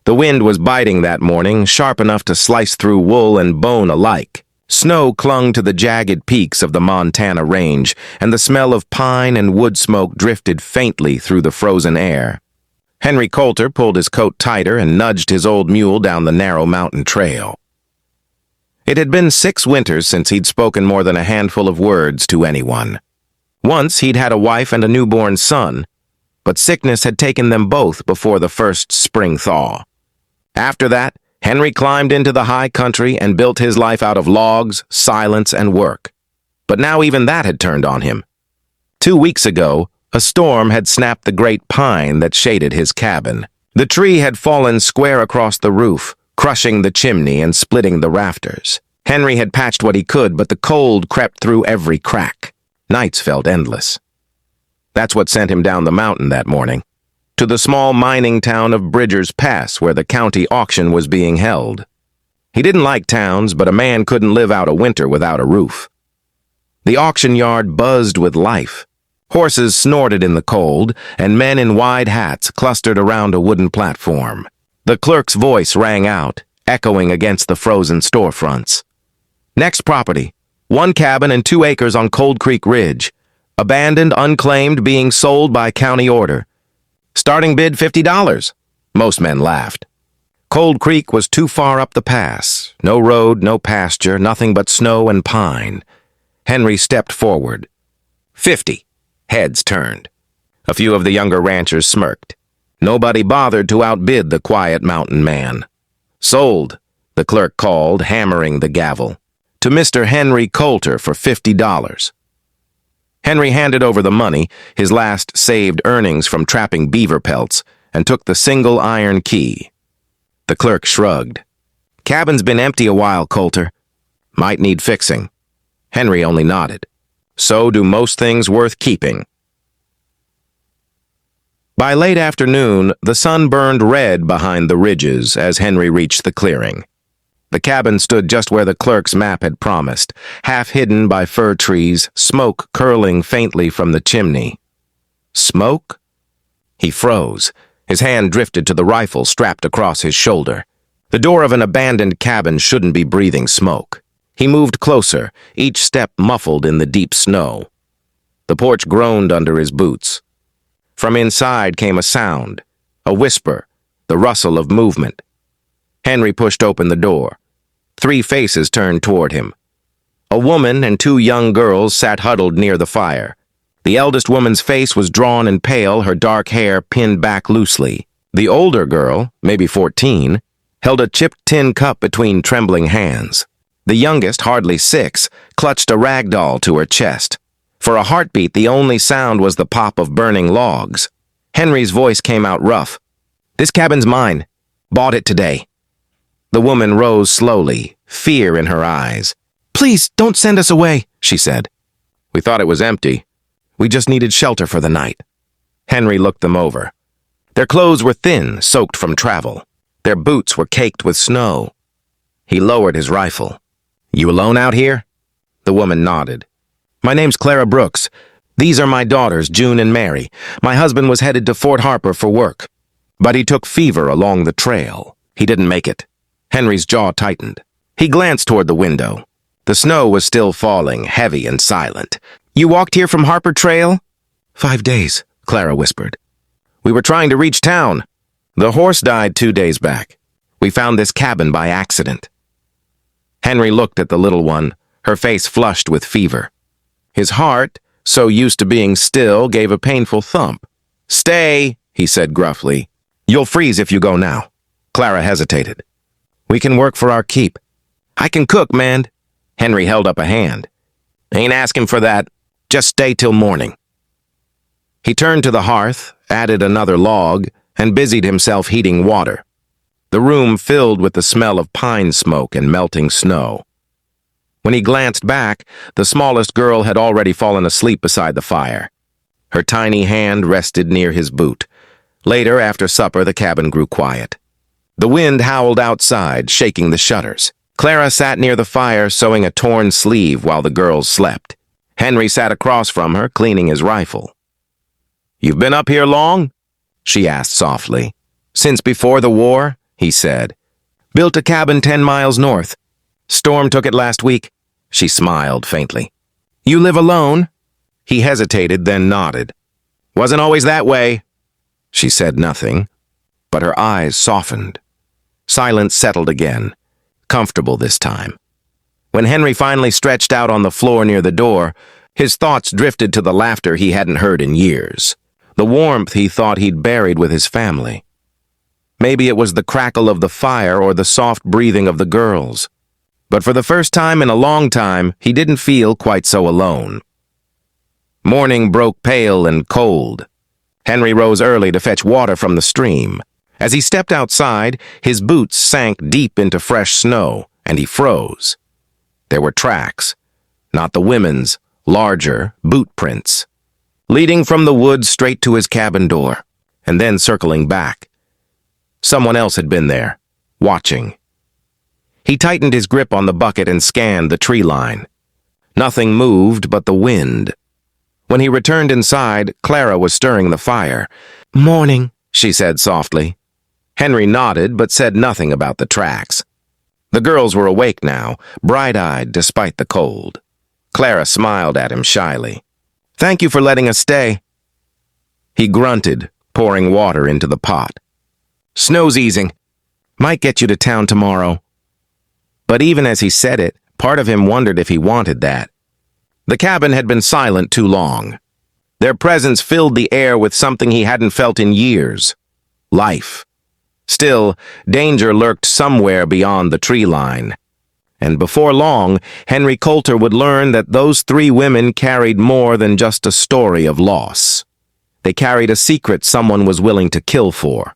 The wind was biting that morning, sharp enough to slice through wool and bone alike. Snow clung to the jagged peaks of the Montana range, and the smell of pine and wood smoke drifted faintly through the frozen air. Henry Coulter pulled his coat tighter and nudged his old mule down the narrow mountain trail. It had been 6 winters since he'd spoken more than a handful of words to anyone. Once he'd had a wife and a newborn son, but sickness had taken them both before the first spring thaw. After that, Henry climbed into the high country and built his life out of logs, silence, and work. But now even that had turned on him. 2 weeks ago, a storm had snapped the great pine that shaded his cabin. The tree had fallen square across the roof, crushing the chimney and splitting the rafters. Henry had patched what he could, but the cold crept through every crack. Nights felt endless. That's what sent him down the mountain that morning, to the small mining town of Bridger's Pass, where the county auction was being held. He didn't like towns, but a man couldn't live out a winter without a roof. The auction yard buzzed with life. Horses snorted in the cold, and men in wide hats clustered around a wooden platform. The clerk's voice rang out, echoing against the frozen storefronts. Next property, 1 cabin and 2 acres on Cold Creek Ridge. Abandoned, unclaimed, being sold by county order. Starting bid $50. Most men laughed. Cold Creek was too far up the pass. No road, no pasture, nothing but snow and pine. Henry stepped forward. 50. Heads turned. A few of the younger ranchers smirked. Nobody bothered to outbid the quiet mountain man. Sold, the clerk called, hammering the gavel. To Mr. Henry Coulter for $50. Henry handed over the money, his last saved earnings from trapping beaver pelts, and took the single iron key. The clerk shrugged. Cabin's been empty a while, Coulter. Might need fixing. Henry only nodded. So do most things worth keeping. By late afternoon, the sun burned red behind the ridges as Henry reached the clearing. The cabin stood just where the clerk's map had promised, half hidden by fir trees, smoke curling faintly from the chimney. Smoke? He froze. His hand drifted to the rifle strapped across his shoulder. The door of an abandoned cabin shouldn't be breathing smoke. He moved closer, each step muffled in the deep snow. The porch groaned under his boots. From inside came a sound, a whisper, the rustle of movement. Henry pushed open the door. 3 faces turned toward him. A woman and 2 young girls sat huddled near the fire. The eldest woman's face was drawn and pale, her dark hair pinned back loosely. The older girl, maybe 14, held a chipped tin cup between trembling hands. The youngest, hardly 6, clutched a rag doll to her chest. For a heartbeat, the only sound was the pop of burning logs. Henry's voice came out rough. "This cabin's mine. Bought it today." The woman rose slowly, fear in her eyes. "Please, don't send us away," she said. "We thought it was empty. We just needed shelter for the night." Henry looked them over. Their clothes were thin, soaked from travel. Their boots were caked with snow. He lowered his rifle. "You alone out here?" The woman nodded. "My name's Clara Brooks. These are my daughters, June and Mary. My husband was headed to Fort Harper for work, but he took fever along the trail. He didn't make it." Henry's jaw tightened. He glanced toward the window. The snow was still falling, heavy and silent. "You walked here from Harper Trail?" 5 days, Clara whispered. "We were trying to reach town. The horse died 2 days back. We found this cabin by accident." Henry looked at the little one, her face flushed with fever. His heart, so used to being still, gave a painful thump. "Stay," he said gruffly. "You'll freeze if you go now." Clara hesitated. "We can work for our keep." "I can cook, man." Henry held up a hand. "Ain't asking for that. Just stay till morning." He turned to the hearth, added another log, and busied himself heating water. The room filled with the smell of pine smoke and melting snow. When he glanced back, the smallest girl had already fallen asleep beside the fire. Her tiny hand rested near his boot. Later, after supper, the cabin grew quiet. The wind howled outside, shaking the shutters. Clara sat near the fire, sewing a torn sleeve while the girls slept. Henry sat across from her, cleaning his rifle. "You've been up here long?" she asked softly. "Since before the war?" he said. "Built a cabin 10 miles north. Storm took it last week." She smiled faintly. "You live alone?" He hesitated, then nodded. "Wasn't always that way." She said nothing, but her eyes softened. Silence settled again, comfortable this time. When Henry finally stretched out on the floor near the door, his thoughts drifted to the laughter he hadn't heard in years, the warmth he thought he'd buried with his family. Maybe it was the crackle of the fire or the soft breathing of the girls. But for the first time in a long time, he didn't feel quite so alone. Morning broke pale and cold. Henry rose early to fetch water from the stream. As he stepped outside, his boots sank deep into fresh snow, and he froze. There were tracks, not the women's, larger boot prints, leading from the woods straight to his cabin door, and then circling back. Someone else had been there, watching. He tightened his grip on the bucket and scanned the tree line. Nothing moved but the wind. When he returned inside, Clara was stirring the fire. "Morning," she said softly. Henry nodded but said nothing about the tracks. The girls were awake now, bright-eyed despite the cold. Clara smiled at him shyly. "Thank you for letting us stay." He grunted, pouring water into the pot. "Snow's easing. Might get you to town tomorrow." But even as he said it, part of him wondered if he wanted that. The cabin had been silent too long. Their presence filled the air with something he hadn't felt in years. Life. Still, danger lurked somewhere beyond the tree line. And before long, Henry Coulter would learn that those 3 women carried more than just a story of loss. They carried a secret someone was willing to kill for.